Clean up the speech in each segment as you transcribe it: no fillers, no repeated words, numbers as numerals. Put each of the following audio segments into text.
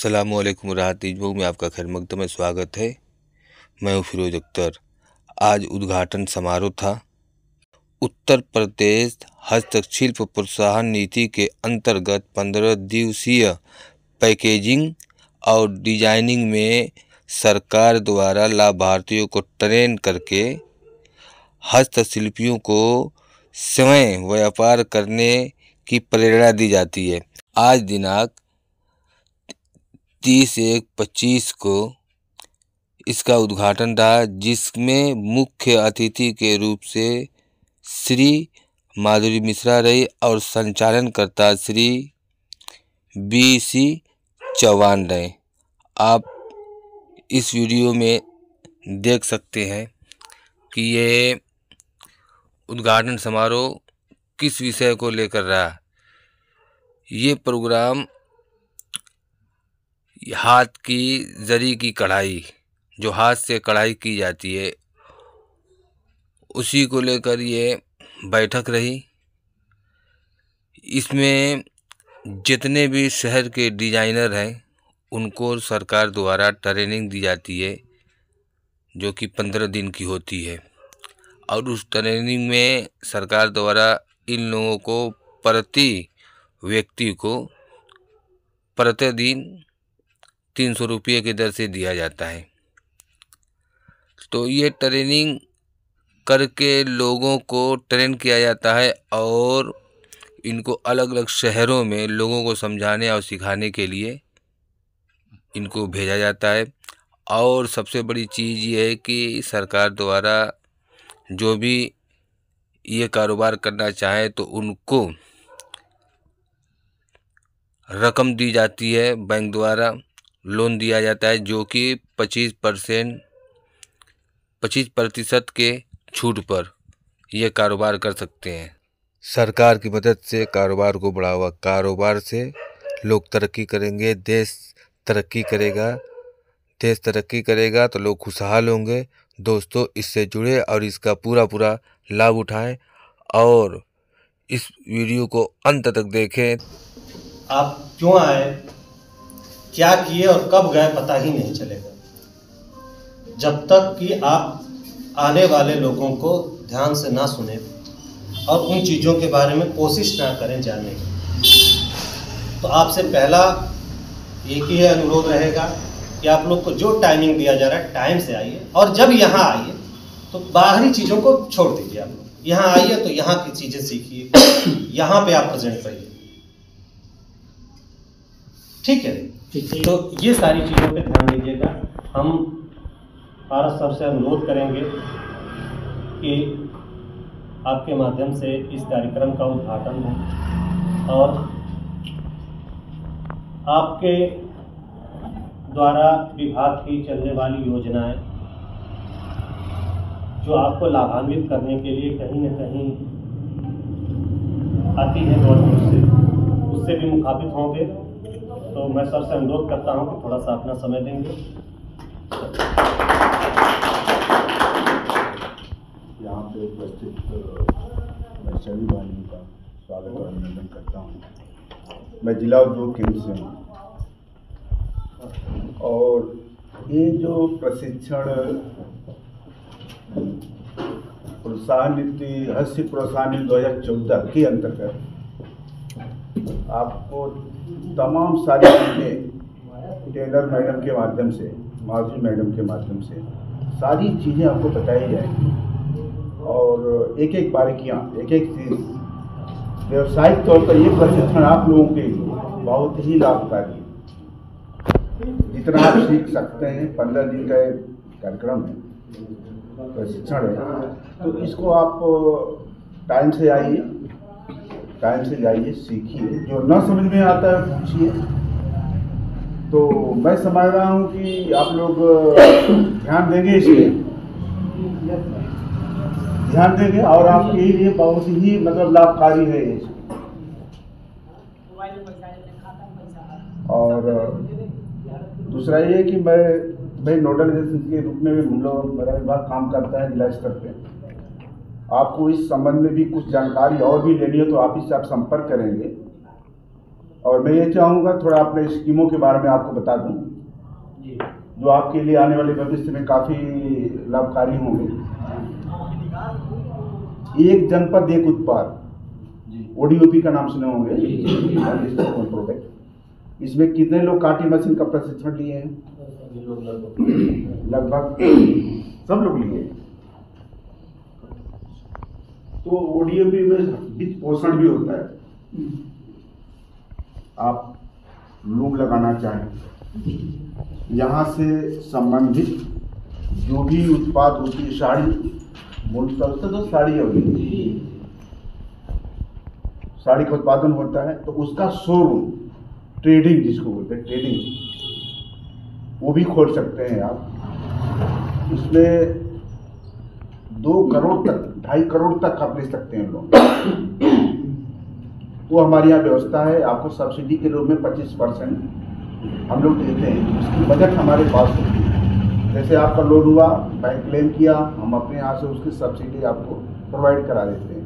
अस्सलामुअलैकुम राहत ईजबों में आपका खैर मकदम में स्वागत है। मैं हूँ फिरोज अख्तर। आज उद्घाटन समारोह था। उत्तर प्रदेश हस्तशिल्प प्रोत्साहन नीति के अंतर्गत 15 दिवसीय पैकेजिंग और डिजाइनिंग में सरकार द्वारा लाभार्थियों को ट्रेन करके हस्तशिल्पियों को स्वयं व्यापार करने की प्रेरणा दी जाती है। आज दिनांक 30/1/25 को इसका उद्घाटन रहा, जिसमें मुख्य अतिथि के रूप से श्री माधुरी मिश्रा रही और संचालनकर्ता श्री BC चौहान रहे। आप इस वीडियो में देख सकते हैं कि ये उद्घाटन समारोह किस विषय को लेकर रहा। ये प्रोग्राम हाथ की जरी की कढ़ाई, जो हाथ से कढ़ाई की जाती है, उसी को लेकर ये बैठक रही। इसमें जितने भी शहर के डिजाइनर हैं उनको सरकार द्वारा ट्रेनिंग दी जाती है, जो कि 15 दिन की होती है। और उस ट्रेनिंग में सरकार द्वारा इन लोगों को प्रति व्यक्ति को प्रतिदिन 300 रुपये की दर से दिया जाता है। तो ये ट्रेनिंग करके लोगों को ट्रेन किया जाता है और इनको अलग अलग शहरों में लोगों को समझाने और सिखाने के लिए इनको भेजा जाता है। और सबसे बड़ी चीज़ ये है कि सरकार द्वारा जो भी ये कारोबार करना चाहे तो उनको रकम दी जाती है, बैंक द्वारा लोन दिया जाता है, जो कि 25% के छूट पर ये कारोबार कर सकते हैं। सरकार की मदद से कारोबार को बढ़ावा, कारोबार से लोग तरक्की करेंगे, देश तरक्की करेगा। देश तरक्की करेगा तो लोग खुशहाल होंगे। दोस्तों, इससे जुड़े और इसका पूरा लाभ उठाएं और इस वीडियो को अंत तक देखें। आप क्यों आए, क्या किए और कब गए पता ही नहीं चलेगा, जब तक कि आप आने वाले लोगों को ध्यान से ना सुने और उन चीज़ों के बारे में कोशिश ना करें जानने की। तो आपसे पहला एक ही अनुरोध रहेगा कि आप लोग को जो टाइमिंग दिया जा रहा है टाइम से आइए, और जब यहाँ आइए तो बाहरी चीज़ों को छोड़ दीजिए। आप लोग यहाँ आइए तो यहाँ की चीज़ें सीखिए, यहाँ पे आप प्रेजेंट रहिए, ठीक है? तो ये सारी चीज़ों पे ध्यान दीजिएगा। हम पारस सर से अनुरोध करेंगे कि आपके माध्यम से इस कार्यक्रम का उद्घाटन हो और आपके द्वारा विभाग की चलने वाली योजनाएं जो आपको लाभान्वित करने के लिए कहीं न कहीं आती है गवर्नमेंट से, उससे भी मुखातिब होंगे। तो मैं सर से अनुरोध करता हूं कि थोड़ा सा अपना समय देंगे। यहाँ पे उपस्थित मैं सभी भाइयों का स्वागत और अभिनंदन करता हूँ। मैं जिला उद्योग केंद्र से हूँ और ये जो प्रशिक्षण प्रोत्साहन नीति, हस्त प्रोत्साहन नीति 2014 के अंतर्गत आपको तमाम सारी चीज़ें टेलर मैडम के माध्यम से, माधुरी मैडम के माध्यम से सारी चीज़ें आपको बताई जाएंगी और एक एक बारीकियाँ, एक एक चीज़ व्यावसायिक तौर पर ये प्रशिक्षण आप लोगों के लिए बहुत ही लाभकारी है। जितना आप सीख सकते हैं, 15 दिन का एक कार्यक्रम है, प्रशिक्षण है, तो इसको आप टाइम से आइए, टाइम से जाइए, सीखिए। जो न समझ में आता है पूछिए। तो मैं समझ रहा हूँ कि आप लोग ध्यान देंगे, इसलिए ध्यान देंगे और आपके लिए बहुत ही मतलब लाभकारी है ये। और दूसरा ये कि मैं नोडल एजेंसी के रूप में मेरा विभाग काम करता है जिला स्तर पे। आपको इस संबंध में भी कुछ जानकारी और भी लेनी है तो आप इससे आप संपर्क करेंगे और मैं ये चाहूँगा थोड़ा अपने स्कीमों के बारे में आपको बता दूँ जो आपके लिए आने वाले भविष्य में काफ़ी लाभकारी होंगे। एक जनपद एक उत्पाद, ODOP का नाम सुने होंगे, प्रोडक्ट। इसमें कितने लोग काटी मशीन का प्रशिक्षण लिए हैं? लगभग सब लोग लिए। तो ODOP में बीज पोषण भी होता है। आप लूम लगाना चाहें, यहाँ से संबंधित जो भी उत्पाद होती है, साड़ी मूलतः तो साड़ी होगी, साड़ी का उत्पादन होता है, तो उसका शोरूम, ट्रेडिंग जिसको बोलते हैं, ट्रेडिंग, वो भी खोल सकते हैं आप। उसमें 2 करोड़ तक, 2.5 करोड़ तक आप ले सकते हैं लोन। वो हमारे यहाँ व्यवस्था है। आपको सब्सिडी के रूप में 25% हम लोग देते हैं। उसकी बजट हमारे पास होती है। जैसे आपका लोन हुआ, बैंक क्लेम किया, हम अपने यहाँ से उसकी सब्सिडी आपको प्रोवाइड करा देते हैं।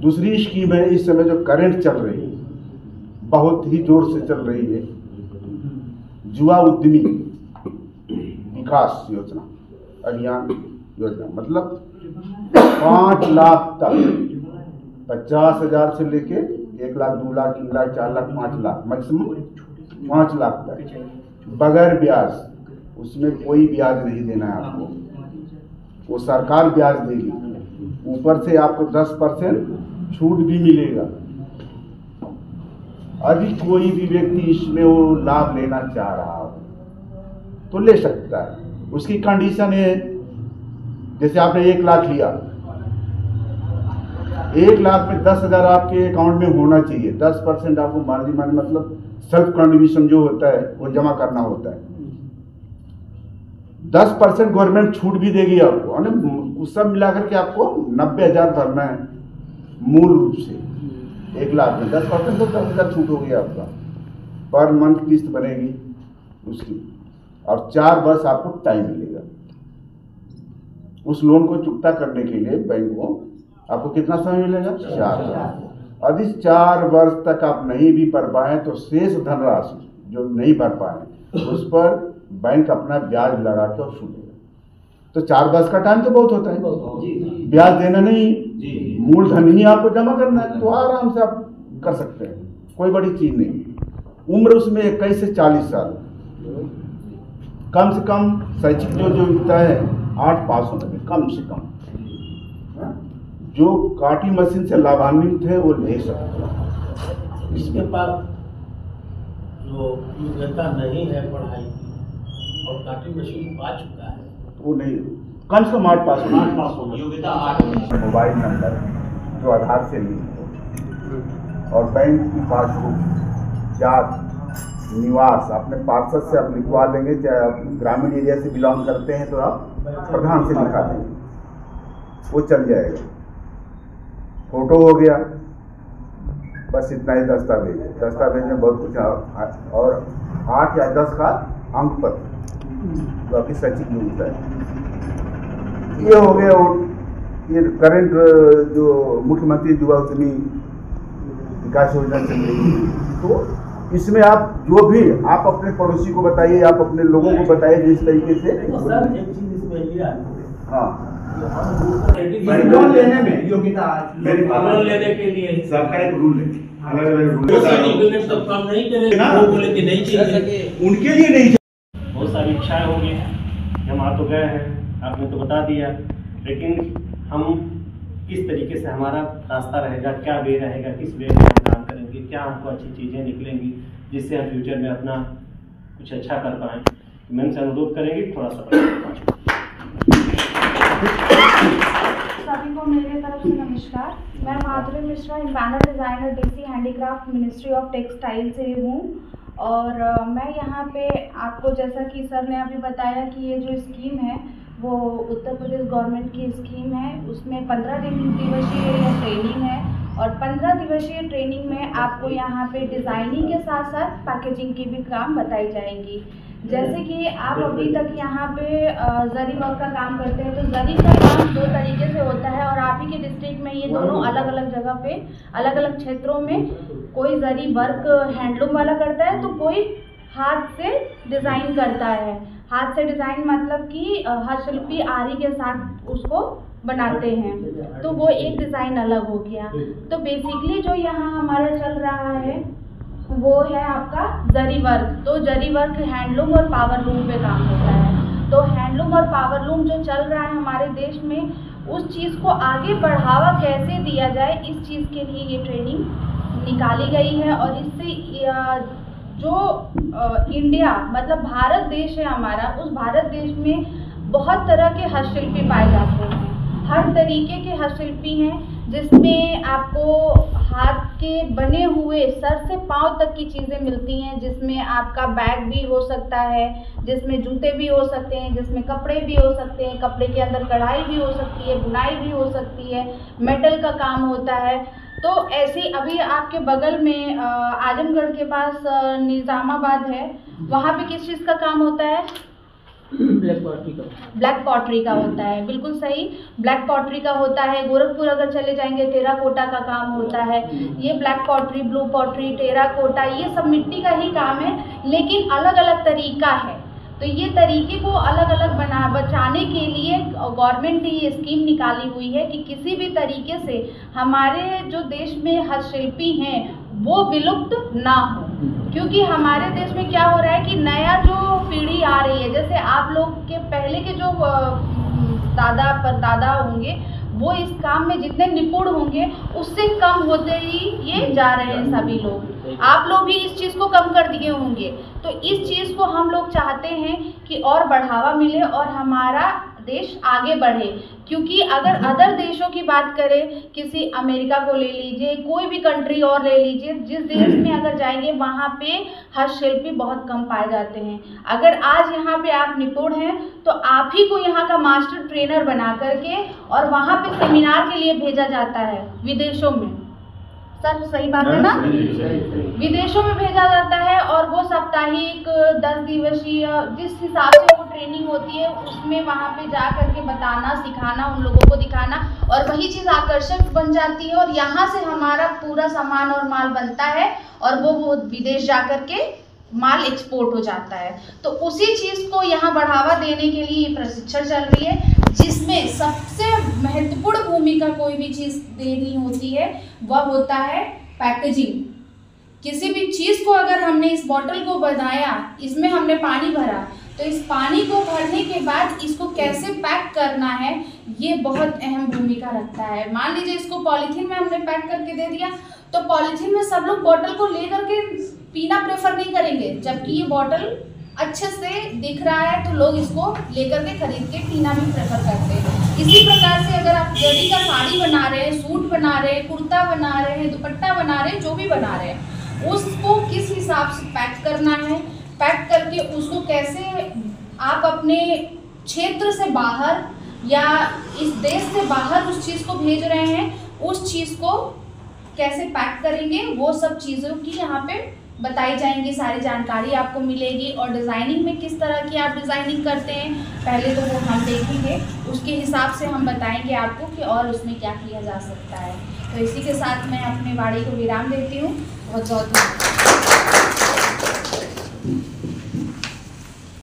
दूसरी स्कीम है इस समय जो करंट चल रही है, बहुत ही जोर से चल रही है, युवा उद्यमी विकास योजना, अभियान योजना। मतलब 5 लाख तक, 50,000 से लेके 1 लाख, 2 लाख, 3 लाख, 4 लाख, 5 लाख, मैक्सिमम 5 लाख तक, बगैर ब्याज। उसमें कोई ब्याज नहीं देना है आपको, वो सरकार ब्याज देगी। ऊपर से आपको 10% छूट भी मिलेगा। अभी कोई भी व्यक्ति इसमें वो लाभ लेना चाह रहा हो तो ले सकता है। उसकी कंडीशन है, जैसे आपने 1 लाख लिया, 1 लाख में 10,000 आपके अकाउंट में होना चाहिए। 10% आपको मार्जिन मनी, मतलब सेल्फ कंट्रीब्यूशन जो होता है वो जमा करना होता है। 10% गवर्नमेंट छूट भी देगी आपको, उस सब मिलाकर के आपको 90,000 भरना है मूल रूप से। 1 लाख में 10% तो 10,000 छूट हो गया आपका। पर मंथ किस्त बनेगी उसकी, और 4 वर्ष आपको टाइम मिलेगा। उस लोन को चुकता करने के लिए बैंक को आपको कितना समय मिलेगा? 4 वर्ष। यदि 4 वर्ष तक आप नहीं भी भर पाए तो शेष धनराशि जो नहीं भर पाए उस पर बैंक अपना ब्याज लगा के और सूद देगा। तो 4 वर्ष का टाइम तो बहुत होता है, ब्याज देना नहीं, मूलधन ही आपको जमा करना है, तो आराम से आप कर सकते हैं, कोई बड़ी चीज नहीं। उम्र उसमें 21 से 40 साल, कम से कम शैक्षिक जो योग्यता है 8 पास होने में, कम से कम। जो काटी मशीन से लाभान्वित है वो ले सकते। इसके पास जो योग्यता नहीं है पढ़ाई की और काटी मशीन पा चुका है वो नहीं, कम से कम 8 पास होना, योग्यता 8 होना। मोबाइल नंबर जो आधार से लिंक हो, और बैंक की पासबुक, जात, निवास अपने पार्षद से आप लिखवा लेंगे। चाहे आप ग्रामीण एरिया से बिलोंग करते हैं तो आप प्रधान से लिखा देंगे, वो चल जाएगा। फोटो हो गया, बस इतना ही दस्तावेज है। दस्तावेज में बहुत कुछ, और 8 या 10 का अंक पत्र जो आपकी शैक्षिक योग्यता है। ये हो गया। ये करंट जो मुख्यमंत्री युवा उद्यमी विकास योजना चल रही है, तो इसमें आप जो भी आप अपने पड़ोसी को बताइए, आप अपने लोगों को बताइए जिस तरीके से। हाँ, लोन लेने में योग्यता, लोन लेने के लिए सबका एक रूल है, अलग-अलग रूल है। तो काम नहीं करेगा, वो बोले कि नहीं चाहिए, उनके लिए नहीं। बहुत सारी इच्छाएं होंगी, हम आ तो गए हैं, आपने तो बता दिया, लेकिन हम किस तरीके से हमारा रास्ता रहेगा, क्या वे रहेगा, किस वे में हम काम करेंगे, क्या हमको अच्छी चीज़ें निकलेंगी जिससे हम फ्यूचर में अपना कुछ अच्छा कर पाएँ। मैं उनसे अनुरोध करेंगे थोड़ा सा। सभी को मेरे तरफ से नमस्कार। मैं Madhuri Mishra, banner designer DC handicraft ministry of textile से हूँ। और मैं यहाँ पे आपको, जैसा कि सर ने अभी बताया कि ये जो स्कीम है वो उत्तर प्रदेश गवर्नमेंट की स्कीम है। उसमें 15 दिवसीय ट्रेनिंग है, और 15 दिवसीय ट्रेनिंग में आपको यहाँ पे डिज़ाइनिंग के साथ साथ पैकेजिंग की भी काम बताई जाएंगी। जैसे कि आप अभी तक यहाँ पे जरी वर्क का काम करते हैं, तो जरी का काम 2 तरीके से होता है और आप ही के डिस्ट्रिक्ट में ये दोनों अलग अलग जगह पे अलग अलग क्षेत्रों में कोई जरी वर्क हैंडलूम वाला करता है, तो कोई हाथ से डिज़ाइन करता है। हाथ से डिज़ाइन मतलब कि हस्तशिल्पी आरी के साथ उसको बनाते हैं, तो वो एक डिज़ाइन अलग हो गया। तो बेसिकली जो यहाँ हमारा चल रहा है वो है आपका जरी वर्क। तो जरी वर्क हैंडलूम और पावर लूम पे काम होता है। तो हैंडलूम और पावर लूम जो चल रहा है हमारे देश में, उस चीज़ को आगे बढ़ावा कैसे दिया जाए, इस चीज़ के लिए ये ट्रेनिंग निकाली गई है। और इससे जो इंडिया मतलब भारत देश है हमारा, उस भारत देश में बहुत तरह के हस्तशिल्पी पाए जाते हैं। हर तरीके के हस्तशिल्पी हैं, जिसमें आपको हाथ के बने हुए सर से पाँव तक की चीज़ें मिलती हैं, जिसमें आपका बैग भी हो सकता है, जिसमें जूते भी हो सकते हैं, जिसमें कपड़े भी हो सकते हैं, कपड़े के अंदर कढ़ाई भी हो सकती है, बुनाई भी हो सकती है, मेटल का काम होता है। तो ऐसे अभी आपके बगल में आजमगढ़ के पास निज़ामाबाद है, वहाँ पे किस चीज़ का काम होता है? ब्लैक पॉटरी का होता है, बिल्कुल सही, ब्लैक पॉटरी का होता है। गोरखपुर अगर चले जाएंगे टेराकोटा का काम होता है। ये black pottery, blue pottery, terracotta, ये सब मिट्टी का ही काम है, लेकिन अलग अलग तरीका है। तो ये तरीके को अलग अलग बचाने के लिए गवर्नमेंट ने ये स्कीम निकाली हुई है कि किसी भी तरीके से हमारे जो देश में हस्तशिल्पी हैं वो विलुप्त ना हो। क्योंकि हमारे देश में क्या हो रहा है कि नया जो पीढ़ी आ रही है, जैसे आप लोग के पहले के जो दादा परदादा होंगे, वो इस काम में जितने निपुण होंगे उससे कम होते ही ये जा रहे हैं सभी लोग। आप लोग भी इस चीज़ को कम कर दिए होंगे। तो इस चीज़ को हम लोग चाहते हैं कि और बढ़ावा मिले और हमारा देश आगे बढ़े। क्योंकि अगर अदर देशों की बात करें, किसी अमेरिका को ले लीजिए, कोई भी कंट्री और ले लीजिए, जिस देश में अगर जाएंगे वहाँ पे हस्तशिल्पी बहुत कम पाए जाते हैं। अगर आज यहाँ पे आप निपुण हैं तो आप ही को यहाँ का मास्टर ट्रेनर बना करके और वहाँ पे सेमिनार के लिए भेजा जाता है विदेशों में। सर सही बात है ना? विदेशों में भेजा जाता है और वो साप्ताहिक 10 दिवसीय जिस हिसाब से वो ट्रेनिंग होती है उसमें वहाँ पे जा करके बताना, सिखाना, उन लोगों को दिखाना, और वही चीज़ आकर्षक बन जाती है और यहाँ से हमारा पूरा सामान और माल बनता है और वो विदेश जा करके माल एक्सपोर्ट हो जाता है। तो उसी चीज़ को यहाँ बढ़ावा देने के लिए ये प्रशिक्षण चल रही है, जिसमें सबसे महत्वपूर्ण भूमिका कोई भी चीज़ देनी होती है वह होता है पैकेजिंग। किसी भी चीज़ को अगर हमने इस बॉटल को बनाया, इसमें हमने पानी भरा, तो इस पानी को भरने के बाद इसको कैसे पैक करना है ये बहुत अहम भूमिका रखता है। मान लीजिए इसको पॉलीथीन में हमने पैक करके दे दिया, तो पॉलीथीन में सब लोग बॉटल को ले करके पीना प्रेफर नहीं करेंगे, जबकि ये बॉटल अच्छे से दिख रहा है तो लोग इसको लेकर के खरीद के पीना भी प्रेफर करते हैं। इसी प्रकार से अगर आप जरी का साड़ी बना रहे हैं, सूट बना रहे हैं, कुर्ता बना रहे हैं, दुपट्टा बना रहे हैं, जो भी बना रहे हैं, उसको किस हिसाब से पैक करना है, पैक करके उसको कैसे आप अपने क्षेत्र से बाहर या इस देश से बाहर उस चीज़ को भेज रहे हैं, उस चीज़ को कैसे पैक करेंगे, वो सब चीज़ों की यहाँ पे बताई जाएंगी, सारी जानकारी आपको मिलेगी। और डिज़ाइनिंग में किस तरह की आप डिज़ाइनिंग करते हैं पहले तो वो हम देखेंगे, उसके हिसाब से हम बताएंगे आपको कि और उसमें क्या किया जा सकता है। तो इसी के साथ मैं अपने वाणी को विराम देती हूँ। बहुत बहुत धन्यवाद।